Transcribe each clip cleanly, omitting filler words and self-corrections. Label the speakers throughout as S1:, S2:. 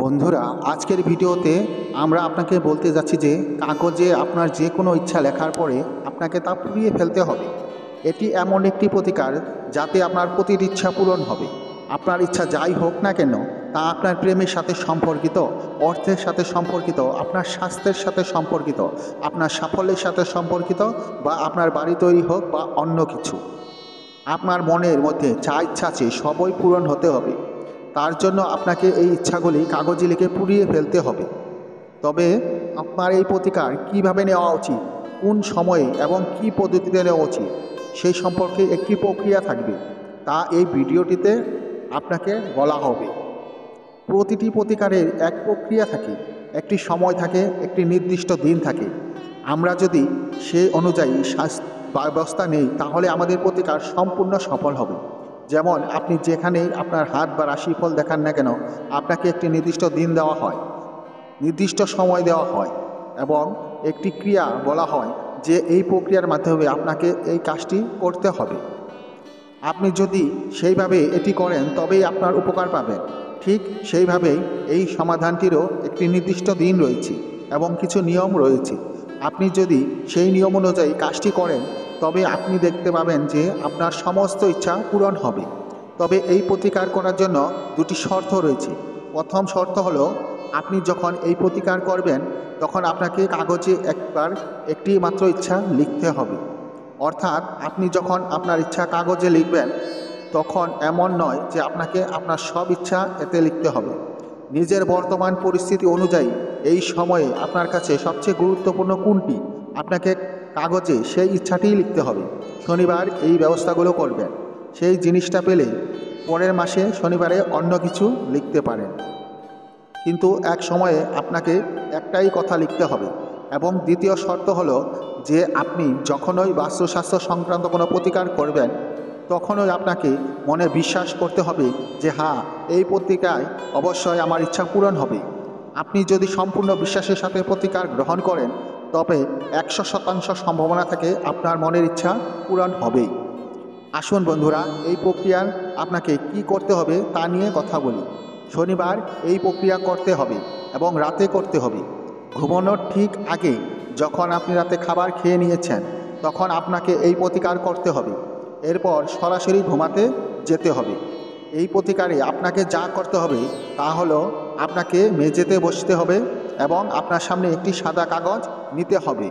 S1: বন্ধুরা, আজকের ভিডিওতে আমরা আপনাকে বলতে যাচ্ছি যে কাগজে আপনার যে কোনো ইচ্ছা লেখার পরে আপনাকে তা পুড়িয়ে ফেলতে হবে। এটি এমন একটি প্রতিকার যাতে আপনার প্রতিটি ইচ্ছা পূরণ হবে। আপনার ইচ্ছা যাই হোক না কেন, তা আপনার প্রেমের সাথে সম্পর্কিত, অর্থের সাথে সম্পর্কিত, আপনার স্বাস্থ্যের সাথে সম্পর্কিত, আপনার সাফল্যের সাথে সম্পর্কিত, বা আপনার বাড়ি তৈরি হোক বা অন্য কিছু। আপনার মনের মধ্যে যা ইচ্ছা আছে সবই পূরণ হতে হবে। তার জন্য আপনাকে এই ইচ্ছাগুলি কাগজে লিখে পুড়িয়ে ফেলতে হবে। তবে আপনার এই প্রতিকার কিভাবে নেওয়া উচিত, কোন সময়ে এবং কি পদ্ধতিতে নেওয়া উচিত, সেই সম্পর্কে একটি প্রক্রিয়া থাকবে, তা এই ভিডিওটিতে আপনাকে বলা হবে। প্রতিটি প্রতিকারের এক প্রক্রিয়া থাকে, একটি সময় থাকে, একটি নির্দিষ্ট দিন থাকে। আমরা যদি সেই অনুযায়ী ব্যবস্থা নেই তাহলে আমাদের প্রতিকার সম্পূর্ণ সফল হবে। যেমন আপনি যেখানেই আপনার হাত বা রাশিফল দেখান না কেন, আপনাকে একটি নির্দিষ্ট দিন দেওয়া হয়, নির্দিষ্ট সময় দেওয়া হয় এবং একটি ক্রিয়া বলা হয় যে এই প্রক্রিয়ার মাধ্যমে আপনাকে এই কাজটি করতে হবে। আপনি যদি সেইভাবে এটি করেন তবেই আপনার উপকার পাবেন। ঠিক সেইভাবেই এই সমাধানটিরও একটি নির্দিষ্ট দিন রয়েছে এবং কিছু নিয়ম রয়েছে। আপনি যদি সেই নিয়ম অনুযায়ী কাজটি করেন তবে আপনি দেখতে পাবেন যে আপনার সমস্ত ইচ্ছা পূরণ হবে। তবে এই প্রতিকার করার জন্য দুটি শর্ত রয়েছে। প্রথম শর্ত হলো, আপনি যখন এই প্রতিকার করবেন তখন আপনাকে কাগজে একবার একটি মাত্র ইচ্ছা লিখতে হবে। অর্থাৎ আপনি যখন আপনার ইচ্ছা কাগজে লিখবেন তখন এমন নয় যে আপনাকে আপনার সব ইচ্ছা এতে লিখতে হবে। নিজের বর্তমান পরিস্থিতি অনুযায়ী এই সময়ে আপনার কাছে সবচেয়ে গুরুত্বপূর্ণ কোনটি, আপনাকে কাগজে সেই ইচ্ছাটিই লিখতে হবে। শনিবার এই ব্যবস্থাগুলো করবেন, সেই জিনিসটা পেলে পরের মাসে শনিবারে অন্য কিছু লিখতে পারেন। কিন্তু এক সময়ে আপনাকে একটাই কথা লিখতে হবে। এবং দ্বিতীয় শর্ত হলো যে আপনি যখনই বাস্তুশাস্ত্র সংক্রান্ত কোনো প্রতিকার করবেন তখনই আপনাকে মনে বিশ্বাস করতে হবে যে হ্যাঁ, এই প্রতিকায় অবশ্যই আমার ইচ্ছা পূরণ হবে। আপনি যদি সম্পূর্ণ বিশ্বাসের সাথে প্রতিকার গ্রহণ করেন তবে 100% সম্ভাবনা থাকে আপনার মনের ইচ্ছা পূরণ হবেই। আসুন বন্ধুরা, এই প্রক্রিয়ার আপনাকে কি করতে হবে তা নিয়ে কথা বলি। শনিবার এই প্রক্রিয়া করতে হবে এবং রাতে করতে হবে। ঘুমানোর ঠিক আগে, যখন আপনি রাতে খাবার খেয়ে নিয়েছেন তখন আপনাকে এই প্রতিকার করতে হবে। এরপর সরাসরি ঘুমাতে যেতে হবে। এই প্রতিকারে আপনাকে যা করতে হবে তা হলো, আপনাকে মেঝেতে বসতে হবে এবং আপনার সামনে একটি সাদা কাগজ নিতে হবে।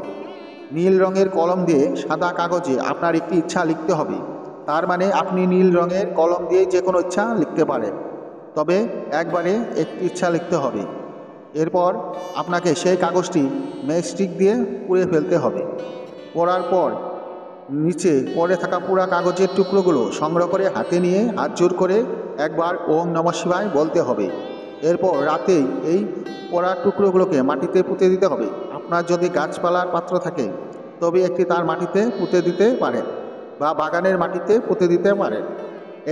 S1: নীল রঙের কলম দিয়ে সাদা কাগজে আপনার একটি ইচ্ছা লিখতে হবে। তার মানে আপনি নীল রঙের কলম দিয়ে যে কোনো ইচ্ছা লিখতে পারেন, তবে একবারে একটি ইচ্ছা লিখতে হবে। এরপর আপনাকে সেই কাগজটি ম্যাচস্টিক দিয়ে পুড়ে ফেলতে হবে। পড়ার পর নিচে পড়ে থাকা পুরা কাগজের টুকরোগুলো সংগ্রহ করে হাতে নিয়ে হাত জোর করে একবার ওম নমঃ শিবায় বলতে হবে। এরপর রাতেই এই পড়ার টুকরোগুলোকে মাটিতে পুঁতে দিতে হবে। আপনার যদি গাছপালার পাত্র থাকে তবে একটি তার মাটিতে পুঁতে দিতে পারেন বা বাগানের মাটিতে পুঁতে দিতে পারেন।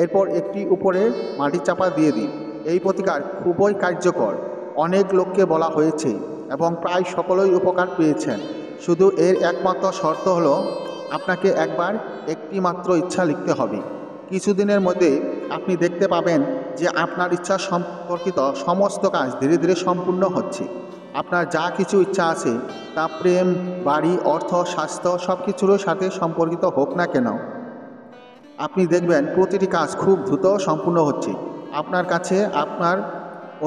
S1: এরপর একটি উপরে মাটি চাপা দিয়ে দিন। এই প্রতিকার খুবই কার্যকর, অনেক লোককে বলা হয়েছে এবং প্রায় সকলেই উপকার পেয়েছেন। শুধু এর একমাত্র শর্ত হলো, আপনাকে একবার একটি মাত্র ইচ্ছা লিখতে হবে। কিছুদিনের মধ্যে আপনি দেখতে পাবেন যে আপনার ইচ্ছা সম্পর্কিত সমস্ত কাজ ধীরে ধীরে সম্পূর্ণ হচ্ছে। আপনার যা কিছু ইচ্ছা আছে তা প্রেম, বাড়ি, অর্থ, স্বাস্থ্য সব কিছুর সাথে সম্পর্কিত হোক না কেন, আপনি দেখবেন প্রতিটি কাজ খুব দ্রুত সম্পূর্ণ হচ্ছে। আপনার কাছে আপনার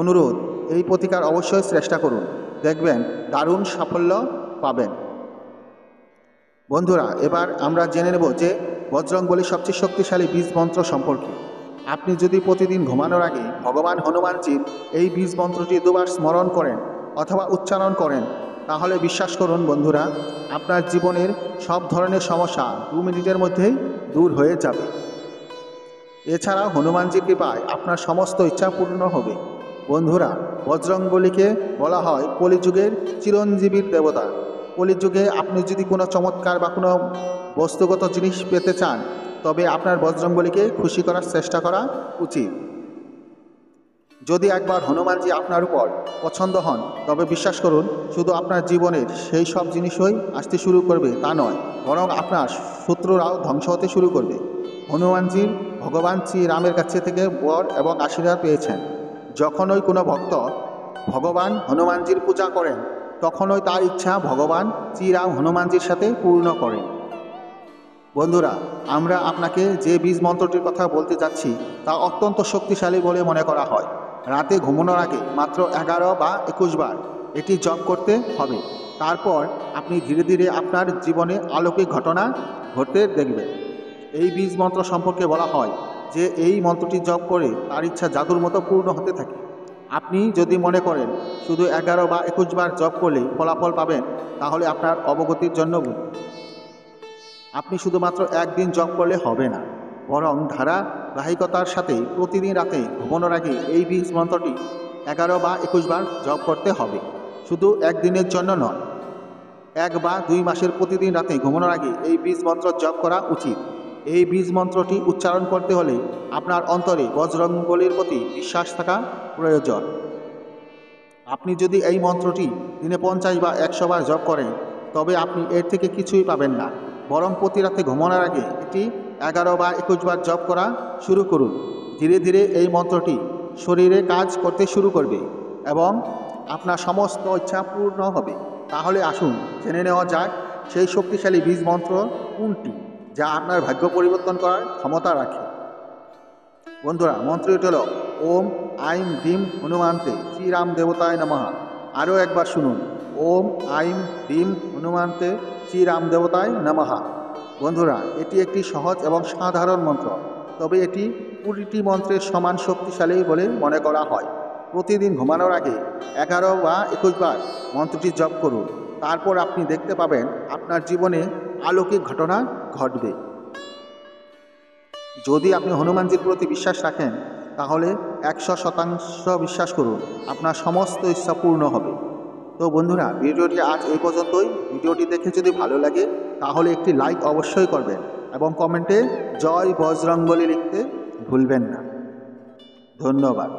S1: অনুরোধ, এই প্রতিকার অবশ্যই চেষ্টা করুন, দেখবেন দারুণ সাফল্য পাবেন। বন্ধুরা, এবার আমরা জেনে নেব যে বজরংবলীর সবচেয়ে শক্তিশালী বীজ মন্ত্র সম্পর্কে। আপনি যদি প্রতিদিন ঘুমানোর আগে ভগবান হনুমানজির এই বীজ মন্ত্রটি দুবার স্মরণ করেন অথবা উচ্চারণ করেন তাহলে বিশ্বাস করুন বন্ধুরা, আপনার জীবনের সব ধরনের সমস্যা 2 মিনিটের মধ্যেই দূর হয়ে যাবে। এছাড়াও হনুমানজির কৃপায় আপনার সমস্ত ইচ্ছা পূর্ণ হবে। বন্ধুরা, বজরংবলীকে বলা হয় কলিযুগের চিরঞ্জীবীর দেবতা। কলিযুগে আপনি যদি কোনো চমৎকার বা কোনো বস্তুগত জিনিস পেতে চান তবে আপনার বজরংবলীকে খুশি করার চেষ্টা করা উচিত। যদি একবার হনুমানজি আপনার উপর পছন্দ হন তবে বিশ্বাস করুন, শুধু আপনার জীবনের সেই সব জিনিসই আসতে শুরু করবে তা নয়, বরং আপনার শত্রুরাও ধ্বংস হতে শুরু করবে। হনুমানজির ভগবান শ্রী রামের কাছে থেকে বর এবং আশীর্বাদ পেয়েছেন। যখনই কোনো ভক্ত ভগবান হনুমানজির পূজা করেন তখনই তার ইচ্ছা ভগবান শ্রীরাম হনুমানজির সাথে পূর্ণ করেন। বন্ধুরা, আমরা আপনাকে যে বীজ মন্ত্রটির কথা বলতে যাচ্ছি তা অত্যন্ত শক্তিশালী বলে মনে করা হয়। রাতে ঘুমানোর আগে মাত্র 11 বা 21 বার এটি জপ করতে হবে। তারপর আপনি ধীরে ধীরে আপনার জীবনে অলৌকিক ঘটনা ঘটতে দেখবেন। এই বীজ মন্ত্র সম্পর্কে বলা হয় যে এই মন্ত্রটি জপ করে তার ইচ্ছা জাদুর মতো পূর্ণ হতে থাকে। আপনি যদি মনে করেন শুধু 11 বা 21 বার জপ করলেই ফলাফল পাবেন, তাহলে আপনার অবগতির জন্য আপনি শুধুমাত্র একদিন জপ করলে হবে না, বরং ধারাবাহিকতার সাথে প্রতিদিন রাতে ঘুমানোর আগে এই বীজ মন্ত্রটি 11 বা 21 বার জপ করতে হবে। শুধু একদিনের জন্য নয়, 1 বা 2 মাসের প্রতিদিন রাতে ঘুমানোর আগে এই বীজ মন্ত্র জপ করা উচিত। এই বীজ মন্ত্রটি উচ্চারণ করতে হলে আপনার অন্তরে বজরংবলীর প্রতি বিশ্বাস থাকা প্রয়োজন। আপনি যদি এই মন্ত্রটি দিনে 50 বা 100 বার জপ করেন, তবে আপনি এর থেকে কিছুই পাবেন না, বরং প্রতি রাতে ঘুমানোর আগে এটি 11 বা 21 বার জপ করা শুরু করুন। ধীরে ধীরে এই মন্ত্রটি শরীরে কাজ করতে শুরু করবে এবং আপনার সমস্ত ইচ্ছা পূর্ণ হবে। তাহলে আসুন জেনে নেওয়া যাক সেই শক্তিশালী বীজ মন্ত্র কোনটি যা আপনার ভাগ্য পরিবর্তন করার ক্ষমতা রাখে। বন্ধুরা, মন্ত্রটি হল ওম আইম ভীম হনুমান্তে শ্রীরাম দেবতায় নমঃ। আরও একবার শুনুন, ওম আইম ভীম হনুমান্তে শ্রীরাম দেবতায় নমঃ। বন্ধুরা, এটি একটি সহজ এবং সাধারণ মন্ত্র, তবে এটি কুড়িটি মন্ত্রের সমান শক্তিশালী বলে মনে করা হয়। প্রতিদিন ঘুমানোর আগে 11 বা 21 বার মন্ত্রটি জপ করুন। তারপর আপনি দেখতে পাবেন আপনার জীবনে অলৌকিক ঘটনা ঘটবে। যদি আপনি হনুমানজির প্রতি বিশ্বাস রাখেন, তাহলে 100% বিশ্বাস করুন আপনার সমস্ত ইচ্ছা পূর্ণ হবে। তো বন্ধুরা, ভিডিওটি আজ এই পর্যন্তই। ভিডিওটি দেখে যদি ভালো লাগে তাহলে একটি লাইক অবশ্যই করবেন এবং কমেন্টে জয় বজরংবলী লিখতে ভুলবেন না। ধন্যবাদ।